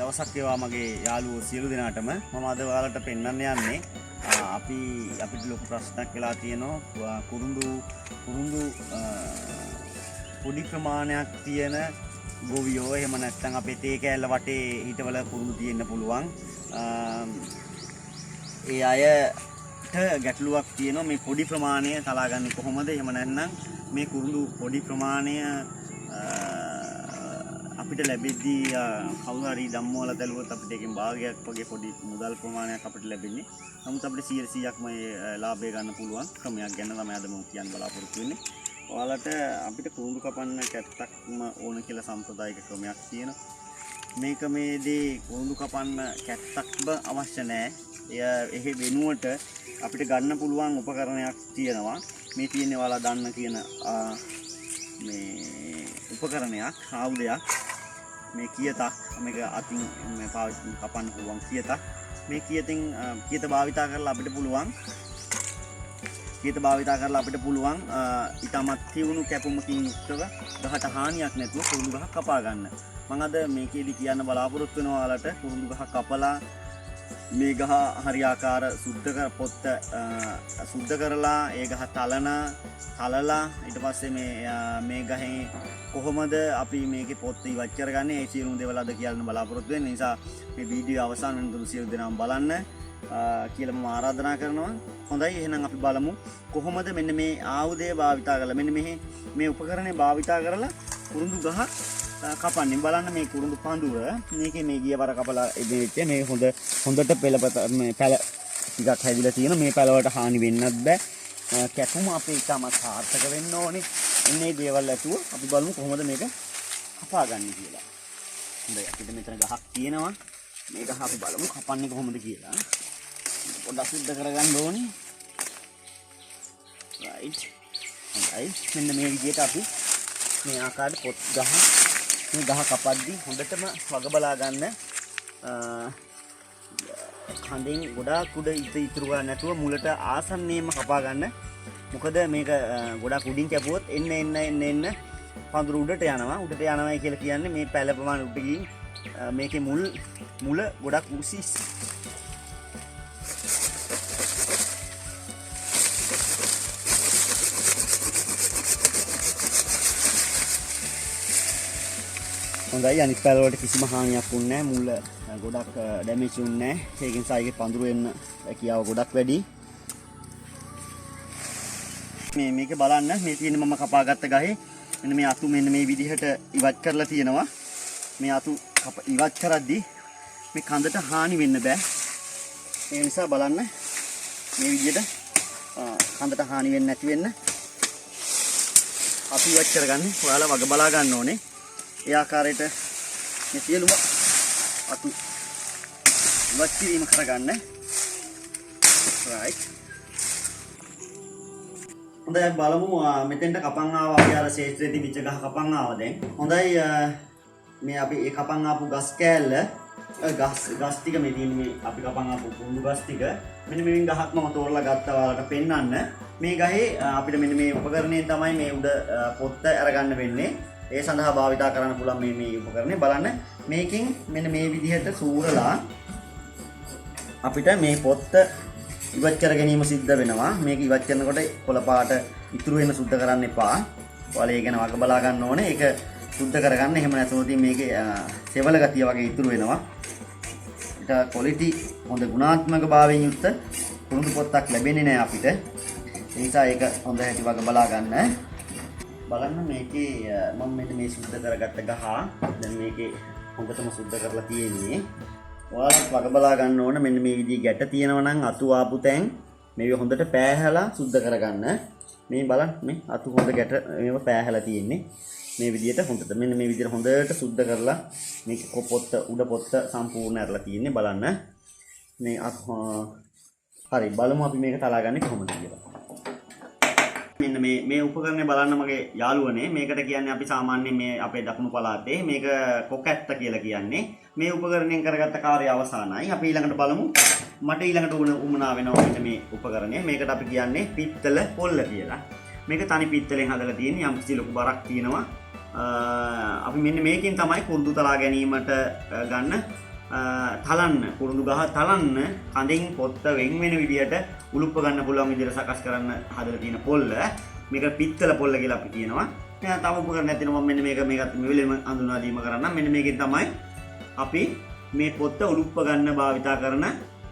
දවසක් ඒවා මගේ යාළුවෝ සියලු දෙනාටම මම අද ඔයාලට පෙන්වන්න යන්නේ අපිට ලොකු ප්‍රශ්නයක් වෙලා තියෙනවා කුරුඳු පොඩි ප්‍රමාණයක් තියෙන ගොවියෝ එහෙම නැත්නම් අපේ තේ කෑල්ල වටේ හිටවල කුරුඳු තියෙන්න පුළුවන් ඒ අයට ගැටලුවක් තියෙනවා මේ පොඩි ප්‍රමාණය තලාගන්නේ කොහොමද එහෙම නැත්නම් මේ කුරුඳු පොඩි ප්‍රමාණය අපිට ලැබෙද්දී කවුරු හරි ධම්මවල දැලුවොත් අපිට එකෙන් භාගයක් වගේ පොඩි මුදල් ප්‍රමාණයක් අපිට ලැබෙන්නේ. නමුත් අපිට 100%ක්ම මේ ලාභය ගන්න පුළුවන් ක්‍රමයක් ගැන තමයි අද මම කියන්න බලාපොරොත්තු වෙන්නේ. ඔයාලට අපිට කුරුඳු කපන්න කැත්තක්ම ඕන කියලා සම්ප්‍රදායික ක්‍රමයක් තියෙනවා. මේ ක්‍රමේදී කුරුඳු කපන්න කැත්තක්ම අවශ්‍ය නැහැ. එහි වෙනුවට අපිට ගන්න පුළුවන් උපකරණයක් තියෙනවා. මේ තියෙන්නේ ඔයාලා දන්න කියන මේ උපකරණයක් ආයුධයක් මේ කියතක් මේක අතින් මේ පාවිච්චි කපන්න පුළුවන් කියතක් මේ කියත භාවිතා කරලා අපිට පුළුවන් ඊටමත් තියුණු කැපුමකින් යුක්තව ගහට හානියක් නැතුව කුරුඳු ගහ කපා ගන්න. මම අද මේකේදී කියන්න බලාපොරොත්තු වෙනවා ඔයාලට කුරුඳු ගහ කපලා මේ ගහ හරියාකාර සුද්ධ කරලා ඒ ගහ තලලා ඊට පස්සේ මේ ගහෙන් කොහොමද අපි මේකේ පොත් ඉවත් කරගන්නේ ඒ සියලුම දේවල් අද කියන්න බලාපොරොත්තු වෙන නිසා මේ වීඩියෝ අවසන් වෙනතුරු සියලු දෙනාම බලන්න කියලා මම ආරාධනා කරනවා. හොඳයි එහෙනම් අපි බලමු කොහොමද මෙන්න මේ ආයුධය භාවිතා කරලා මෙන්න මේ උපකරණය භාවිතා කරලා කුරුඳු ගහ කපන්නේ. බලන්න මේ කුරුඳු පඳුර මේකේ මේ ගියවර කපලා ඉදෙච්ච මේ හොඳට පැල ටිකක් හැදිලා තියෙන මේ පැල වලට හානි වෙන්නත් බෑ. කැපුම අපේ ඊටම සාර්ථක වෙන්න ඕනේ. එන්නේ දේවල් ඇතුව අපි බලමු කොහොමද මේක කපාගන්නේ කියලා. හොඳයි අපිට මෙතන ගහක් තියෙනවා. මේ ගහ අපි බලමු කපන්නේ කොහොමද කියලා. පොඩ්ඩක් සුද්ධ කරගන්න ඕනේ. රයිට්. හොඳයි. මෙන්න මේ විදිහට අපි මේ ආකාරයට පොත් මේ ගහ කපද්දී හොඳටම වග බලා ගන්න. කඳෙන් ගොඩාක් උඩ ඉතුරු ගන්න නැතුව මුලට ආසන්නයෙන්ම කපා ගන්න. මොකද මේක ගොඩාක් උඩින් කැපුවොත් එන්න පඳුර උඩට යනවා. උඩට යනවායි කියලා කියන්නේ මේ පැල ප්‍රමාණය උඩ ගිහින් මේකේ මුල ගොඩක් උසිස්. හොඳයි අනිත් පැල වලට කිසිම හානියක් වුන්නේ නැහැ. මුල ගොඩක් ඩැමේජ් වුන්නේ නැහැ. ඒක නිසා ඒකේ පඳුර වෙන්න හැකියාව ගොඩක් වැඩි. මේක බලන්න මේ තියෙන මම කපාගත්ත ගහේ මෙන්න මේ අතු මෙන්න මේ විදිහට ඉවත් කරලා තියෙනවා. මේ අතු ඉවත් කරද්දී මේ කඳට හානි වෙන්න බෑ. ඒ නිසා බලන්න මේ විදිහට කඳට හානි වෙන්නේ නැති වෙන්න අපි ඉවත් කරගන්න. ඔයාලා වග බලා ගන්න ඕනේ. ඒ ආකාරයට මේ සියලුම අතු ඉවත් කිරීම කරගන්න. right. හොඳයි බලමු මෙතෙන්ට කපන් ආවා අපි අර ශේෂ්ත්‍රයේ තිබිච්ච ගහ කපන් ආවා දැන්. හොඳයි මේ අපි ඒ කපන් ආපු ගස් කෑල්ල ගස් ටික මේ තියෙන මේ අපි කපන් ආපු කුරුඳු ගස් ටික මෙන්න මෙවින් ගහක් මම තෝරලා ගත්තා ඔයාලට පෙන්නන්න. මේ ගහේ අපිට මෙන්න මේ උපකරණයෙන් තමයි මේ උඩ පොත්ත අරගන්න වෙන්නේ. ඒ සඳහා භාවිතා කරන්න පුළුවන් මේ උපකරණය. බලන්න මේකෙන් මෙන්න මේ විදිහට සූරලා අපිට මේ පොත්ත ඉවත් කර ගැනීම සිද්ධ වෙනවා. මේක ඉවත් කරනකොට කොළ පාට ඉතුරු වෙන සුද්ධ කරන්න එපා. ඔයාලා ඒ ගැන වග බලා ගන්න ඕනේ. ඒක සුද්ධ කරගන්න. එහෙම නැත්නම් මේකේ සෙවල ගතිය වගේ ඉතුරු වෙනවා. ඒක ක්වොලිටි හොඳ ගුණාත්මක භාවයෙන් යුක්ත කුරුඳු පොත්තක් ලැබෙන්නේ නැහැ අපිට. ඒ නිසා ඒක හොඳ හැටි වග බලා ගන්න. බලන්න මේකේ මම මෙන්න මේ සුද්ධ කරගත්ත ගහ දැන් මේකේ හොඳටම සුද්ධ කරලා තියෙන්නේ. ඔයාලත් වග බලා ගන්න ඕන මෙන්න මේ විදිහේ ගැට තියෙනවා නම් අතු ආපු තැන් මේක හොඳට පෑහලා සුද්ධ කරගන්න. මේ බලන්න මේ අතු හොඳ ගැට මේව පෑහලා තියෙන්නේ. මේ විදිහට හොඳට මෙන්න මේ විදිහට හොඳට සුද්ධ කරලා මේක පොත්ත උඩ පොත්ත සම්පූර්ණ අරලා තියෙන්නේ. බලන්න මේ හරි බලමු අපි මේක තලාගන්නේ කොහොමද කියලා. මෙන්න මේ උපකරණය බලන්න මගේ යාළුවනේ. මේකට කියන්නේ අපි සාමාන්‍යයෙන් මේ අපේ දකුණු පළාතේ මේක කොකැත්ත කියලා කියන්නේ. මේ උපකරණයෙන් කරගත්ත කාර්යය අවසానයි. අපි ඊළඟට බලමු. මට ඊළඟට උමනා වෙනවා මෙන්න මේ උපකරණය. මේකට අපි කියන්නේ පිත්තල පොල්ල කියලා. මේක තනි පිත්තලෙන් හදලා තියෙන යම් කිසි ලොකු බරක් තියෙනවා. අපි මෙන්න මේකෙන් තමයි කුරුඳු තලා ගැනීමට ගන්න තලන්න කුරුඳු ගහ තලන්න කඳින් පොත්ත වෙන් වෙන විදියට උලුප්ප ගන්න පුළුවන් විදියට සකස් කරන්න හදලා තියෙන පොල්ල. මේක පිත්තල පොල්ල කියලා අපි කියනවා. දැන් තව උපකරණයක් තියෙනවා මම මෙන්න මේකත් මෙලෙම හඳුනා දීම කරන්න. මෙන්න මේකෙන් තමයි අපි මේ පොත්ත උලුප්ප ගන්න භාවිතා කරන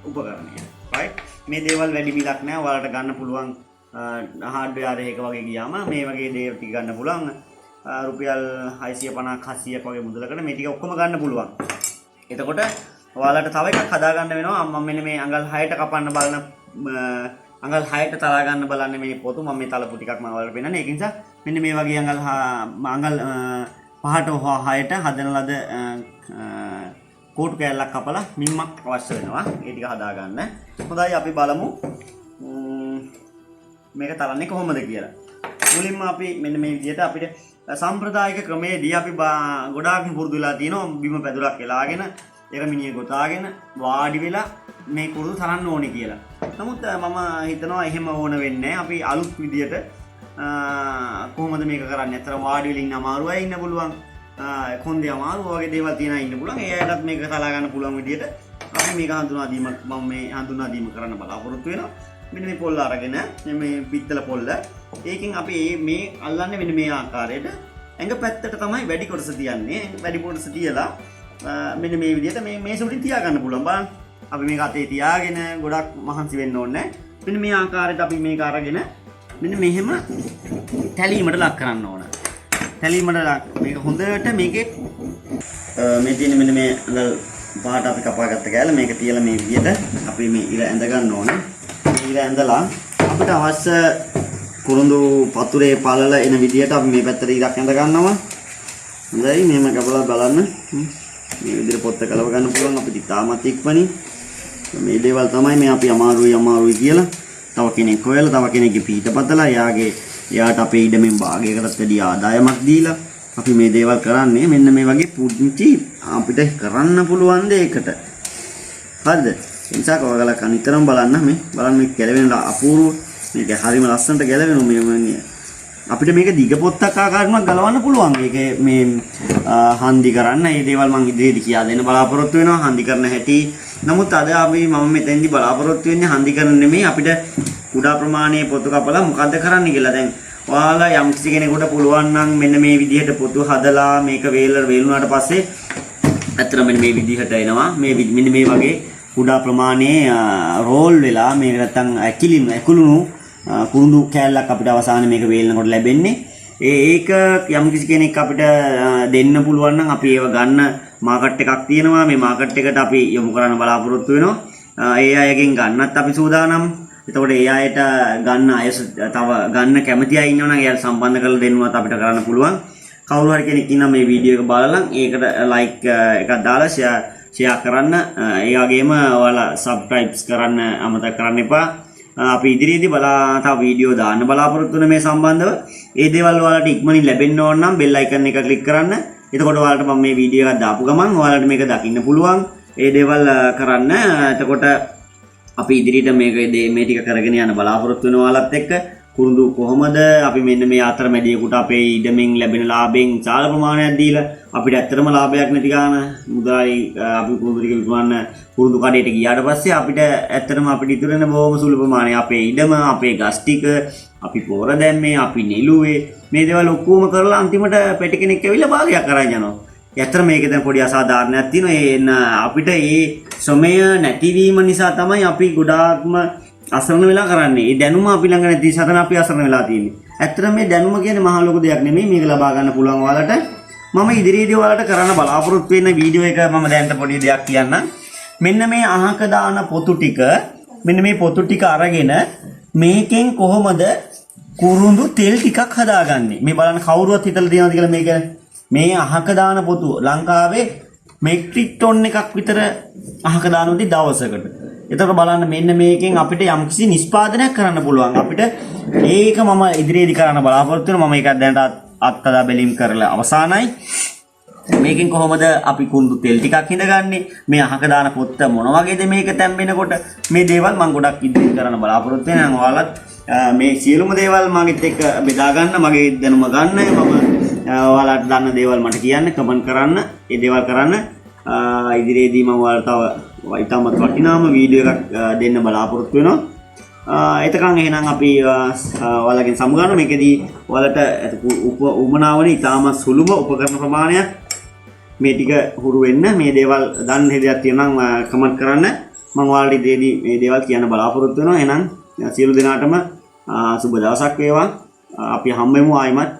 උපකරණය. right මේ දේවල් වැඩි මිලක් නෑ. ඔයාලට ගන්න පුළුවන් හાર્ඩ්වෙයාර් එකක වගේ ගියාම මේ වගේ දේවල් ටික ගන්න පුළුවන්. රුපියල් 650ක් 700ක් වගේ මුදලකට මේ ටික ඔක්කොම ගන්න පුළුවන්. එතකොට ඔයාලට තව එකක් හදා ගන්න වෙනවා. මම මෙන්න මේ අඟල් 6ට කපන්න බලන අඟල් 6ට තලා ගන්න බලන්නේ මේ පොතු. මම මේ තලපු ටිකක් මම ඔයාලට පෙන්නන්නේ. ඒක නිසා මෙන්න මේ වගේ අඟල් 5ට හෝ 6ට හදන ලද කෝටු කෑල්ලක් කපලා මිම්මක් අවශ්‍ය වෙනවා. ඒ ටික හදා ගන්න. හොඳයි අපි බලමු මේක තලන්නේ කොහොමද කියලා. මුලින්ම අපි මෙන්න මේ විදිහට අපිට සම්ප්‍රදායික ක්‍රමයේදී අපි ගොඩාක් පුරුදු වෙලා තියෙනවා බිම පැදුරක් එලාගෙන ඒක මිනිහ ගොතාගෙන වාඩි වෙලා මේ කුරුදු තරන්න ඕනේ කියලා. නමුත් මම හිතනවා එහෙම ඕන වෙන්නේ නැහැ. අපි අලුත් විදියට කොහොමද මේක කරන්නේ? අතර වාඩි වෙලා ඉන්න අමාරුයි ඉන්න පුළුවන්. කොන්දේ අමාරු වගේ දේවල් තියෙනවා ඉන්න පුළුවන්. ඒ අයටත් මේක තලා ගන්න පුළුවන් විදියට අපි මේක හඳුනා දීම මම මේ හඳුනා දීම කරන්න බලාපොරොත්තු වෙනවා. මෙන්න මේ පොල්ල අරගෙන මේ පිත්තල පොල්ල ඒකෙන් අපි මේ අල්ලන්නේ මෙන්න මේ ආකාරයට ඇඟ පැත්තට තමයි වැඩි කොටස තියන්නේ. වැඩි කොටස තියලා මෙන්න මේ විදිහට මේ සුටින් තියා ගන්න පුළුවන්. බලන්න අපි මේක අතේ තියාගෙන ගොඩක් මහන්සි වෙන්න ඕනේ නැහැ. මෙන්න මේ ආකාරයට අපි මේක අරගෙන මෙන්න මෙහෙම තැලීමට ලක් කරන්න ඕන. තැලීමට ලක් මේක හොඳට මේකේ මේ තියෙන මෙන්න මේ අඟල් පහට අපි කපාගත්ත කෑල්ල මේක තියලා මේ විදිහට අපි මේ ඉර ඇඳ ගන්න ඕනේ. ඉර ඇඳලා අපිට අවශ්‍ය කුරුඳු පතුරේ පළල එන විදිහට අපි මේ පැත්තට ඉරක් ඇඳ ගන්නවා. හොඳයි මෙහෙම කපලා බලන්න. මේ විදිහට පොත්ත කලව ගන්න පුළුවන් අපිට ඉතාමත් ඉක්මනින්. මේ දේවල් තමයි මේ අපි අමාරුයි කියලා තව කෙනෙක් හොයලා තව කෙනෙක්ගේ පිටපතලා එයාට අපේ ඉඩමෙන් භාගයකටත් වැඩි ආදායමක් දීලා අපි මේ දේවල් කරන්නේ මෙන්න මේ වගේ පුංචි අපිට කරන්න පුළුවන් දෙයකට. හරිද? ඒ නිසා කවදාවත් අනිතරම් බලන්න මේ ගැලවෙන අපූර්ව මේක හරිම ලස්සනට ගැලවෙනවා මේ අපිට මේක දිග පොත්තක් ආකාරයක් ගලවන්න පුළුවන්. ඒකේ මේ හන්දි කරන්න මේ දේවල් මම ඉදිරියේදී කියා දෙන්න බලාපොරොත්තු වෙනවා හන්දි කරන හැටි. නමුත් අද මම මෙතෙන්දී බලාපොරොත්තු වෙන්නේ හන්දි කරන්න නෙමෙයි අපිට කුඩා ප්‍රමාණයේ පොතු කපලා මොකද්ද කරන්න කියලා. දැන් ඔයාලා යම් කිසි කෙනෙකුට පුළුවන් නම් මෙන්න මේ විදිහට පොතු හදලා මේක වේලුණාට පස්සේ අතන මෙන්න මේ විදිහට එනවා. මෙන්න මේ වගේ කුඩා ප්‍රමාණයේ රෝල් වෙලා මේක නැත්තම් ඇකුළුණු කුරුඳු කෑල්ලක් අපිට අවසානයේ මේක වේලනකොට ලැබෙන්නේ. ඒක යම් කිසි කෙනෙක් අපිට දෙන්න පුළුවන් නම් අපි ඒව ගන්න මාකට් එකක් තියෙනවා. මේ මාකට් එකට අපි යොමු කරන්න බලාපොරොත්තු වෙනවා. ඒ අයගෙන් ගන්නත් අපි සූදානම්. එතකොට ඒ අයට ගන්න අය තව ගන්න කැමති අය ඉන්නවා නම් එයාට සම්බන්ධ කරලා දෙන්නවත් අපිට කරන්න පුළුවන්. කවුරු හරි කෙනෙක් ඉන්නවා මේ වීඩියෝ එක බලලා ඒකට ලයික් එකක් දාලා ෂෙයා කරන්න. ඒ වගේම ඔයාලා සබ්ස්ක්‍රයිබ්ස් කරන්න අමතක කරන්න එපා. අපි ඉදිරියේදී තව වීඩියෝ දාන්න බලාපොරොත්තු වෙන මේ සම්බන්ධව. ඒ දේවල් ඔයාලට ඉක්මනින් ලැබෙන්න ඕන නම් බෙල් අයිකන් එක ක්ලික් කරන්න. එතකොට ඔයාලට මම මේ වීඩියෝ එකක් දාපු ගමන් ඔයාලට මේක දකින්න පුළුවන්. ඒ දේවල් කරන්න. එතකොට අපි ඉදිරියට මේ ටික කරගෙන යන බලාපොරොත්තු වෙන ඔයාලත් එක්ක කුරුඳු කොහොමද අපි මෙන්න මේ අතරමැදියෙකුට අපේ ඉඩමෙන් ලැබෙන ලාභයෙන් විශාල ප්‍රමාණයක් දීලා අපිට ඇත්තටම ලාභයක් නැති ගන්න මුදලයි අපි කුරුඳු ටික විකුණන්න කුරුඳු කඩේට ගියාට පස්සේ අපිට ඇත්තටම අපිට ඉතුරු වෙන බොහොම සුළු ප්‍රමාණයක් අපේ ඉඩම අපේ ගස් ටික අපි පොර දැම්මේ අපි නෙළුවේ මේ දේවල් ඔක්කොම කරලා අන්තිමට පෙටි කෙනෙක් ඇවිල්ලා භාගයක් කරන් යනවා. ඇත්තට මේක දැන් පොඩි අසාධාරණයක් තියෙනවා. අපිට මේ ශ්‍රමය නැතිවීම නිසා තමයි අපි ගොඩාක්ම අසරණ වෙලා කරන්නේ. ඒ දැනුම අපි ළඟ නැති නිසා තමයි අපි අසරණ වෙලා තියෙන්නේ. ඇත්තට මේ දැනුම කියන්නේ මහා ලොකු දෙයක් නෙමෙයි. මේක ලබා ගන්න පුළුවන් ඔයාලට. මම ඉදිරියේදී ඔයාලට කරන්න බලාපොරොත්තු වෙන වීඩියෝ එක මම දැන් පොඩි දෙයක් කියන්නම්. මෙන්න මේ අහක දාන පොතු ටික මෙන්න මේ පොතු ටික අරගෙන මේකෙන් කොහොමද කුරුඳු තෙල් ටිකක් හදාගන්නේ. මේ බලන්න කවුරුවත් හිතලා තියෙනවද කියලා මේක. මේ අහක දාන පොතු ලංකාවේ මෙට්‍රික් ටොන් එකක් විතර අහක දානොත් දවසකට. එතකොට බලන්න මෙන්න මේකෙන් අපිට යම්කිසි නිෂ්පාදනයක් කරන්න පුළුවන්. අපිට ඒක මම ඉදිරියේදී කරන්න බලාපොරොත්තු වෙනවා. මම ඒක දැනට අත්දැක බැලීම් කරලා අවසానයි. මේකෙන් කොහොමද අපි කුරුඳු තෙල් ටිකක් හිඳගන්නේ? මේ අහක දාන පොත්ත මොන වගේද මේක තැම්බෙනකොට? මේ දේවල් මම ගොඩක් ඉදිරියට කරන්න බලාපොරොත්තු වෙනවා. ඔයාලත් මේ සියලුම දේවල් මගෙත් එක්ක බෙදා ගන්න, මගේ දැනුම ගන්න. මම ඔයාලට දන්න දේවල් මට කියන්න, කමෙන්ට් කරන්න, ඒ දේවල් කරන්න. ඉදිරියේදී මම ඔයාලට තව ඉතාමත් වටිනාම වීඩියෝ එකක් දෙන්න බලාපොරොත්තු වෙනවා. එතකන් එහෙනම් අපි ඔයාලගෙන් සමුගන්න. මේකෙදී ඔයාලට උමනාවන ඉතාමත් සුළුම උපකරණ ප්‍රමාණයක් මේ ටික හුරු වෙන්න. මේ දේවල් දන්න හේදයක් තියෙනවා නම් කමෙන්ට් කරන්න. මම ඔයාලට ඉදිරියේදී මේ දේවල් කියන්න බලාපොරොත්තු වෙනවා. එහෙනම් සියලු දෙනාටම සුබ දවසක් වේවා. අපි හම්බෙමු ආයිමත්